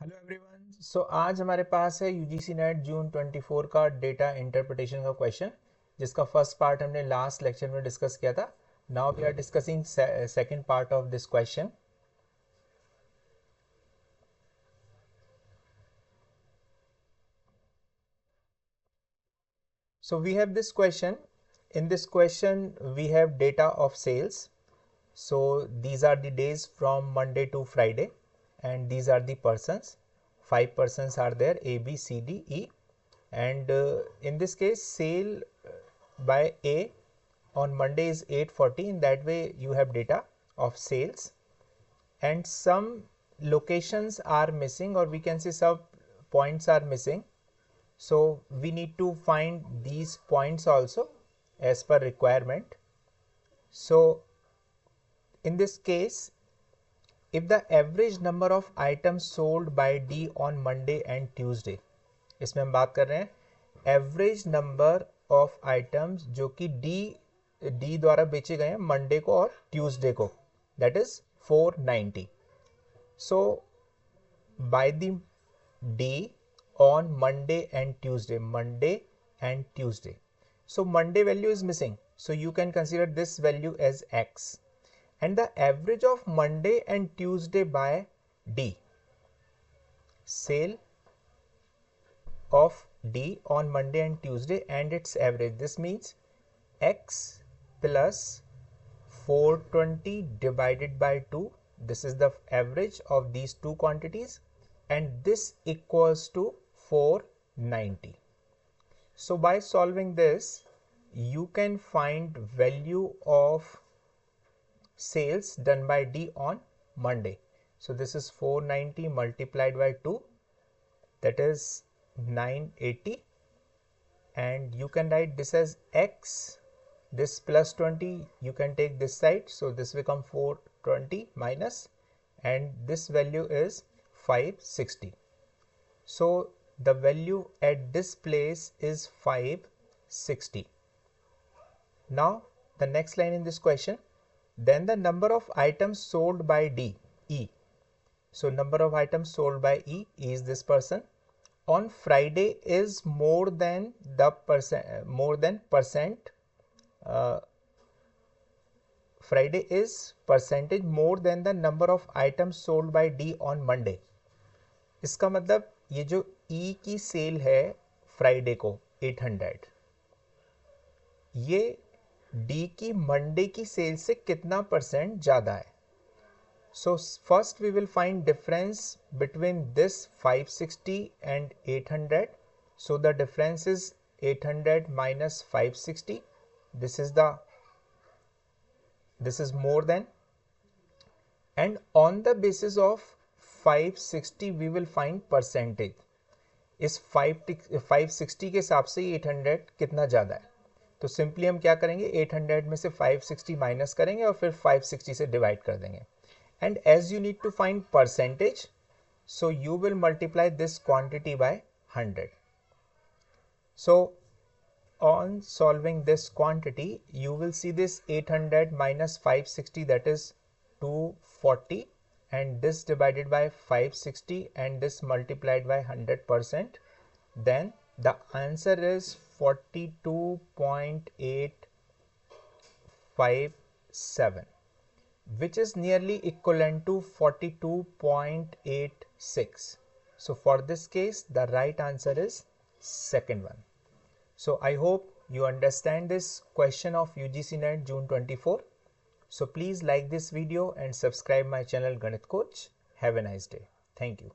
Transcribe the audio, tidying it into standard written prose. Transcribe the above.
Hello everyone. आज हमारे पास है यूजीसी नेट जून 24 का डेटा इंटरप्रिटेशन का क्वेश्चन, जिसका फर्स्ट पार्ट हमने लास्ट लेक्चर में डिस्कस किया था। Now we are discussing second part of this question. So we have this question. In this question we have data of sales. So these are the days from Monday to Friday, and these are the persons. 5 persons are there: A, B, C, D, E. And in this case, sale by A on Monday is 840. In that way you have data of sales, and some locations are missing, or we can say some points are missing. So we need to find these points also as per requirement. So in this case, if the average number of items sold by D on Monday and Tuesday, इसमें हम बात कर रहे हैं average number of items जो कि D द्वारा बेचे गए हैं मंडे को और ट्यूसडे को, that is 490. So by the day on Monday and Tuesday. So Monday value is missing. So you can consider this value as X. And the average of Monday and Tuesday by D. Sale of D on Monday and Tuesday and its average. This means X plus 420 divided by 2. This is the average of these two quantities, and this equals to 490. So by solving this, you can find value of sales done by D on Monday. So this is 490 multiplied by 2, that is 980, and you can write this as X. This plus 20 you can take this side, so this become 420 minus, and this value is 560. So the value at this place is 560. Now the next line in this question, then the number of items sold by D, E. So number of items sold by E is this person on Friday is more than percent. Friday is percentage more than the number of items sold by D on Monday. इसका मतलब ये जो E की cell है Friday को 800, ये D की Monday की सेल से कितना परसेंट ज़्यादा है. So first we will find difference between this 560 and 800. So the difference is 800 minus 560. This is more than, and on the basis of 560 we will find percentage. इस 560 के हिसाब से 800 कितना ज़्यादा है, तो सिंपली हम क्या करेंगे 800 में से 560 माइनस करेंगे और फिर 560 से डिवाइड कर देंगे. And as you need to find percentage, so you will multiply this quantity by 100. So on solving this quantity, you will see this 800 minus 560, that is 240, and this divided by 560 and this multiplied by 100%. Then the answer is 42.857, which is nearly equivalent to 42.86. So for this case the right answer is second one. So I hope you understand this question of UGC NET June 24. So please like this video and subscribe my channel Ganit Coach. Have a nice day. Thank you.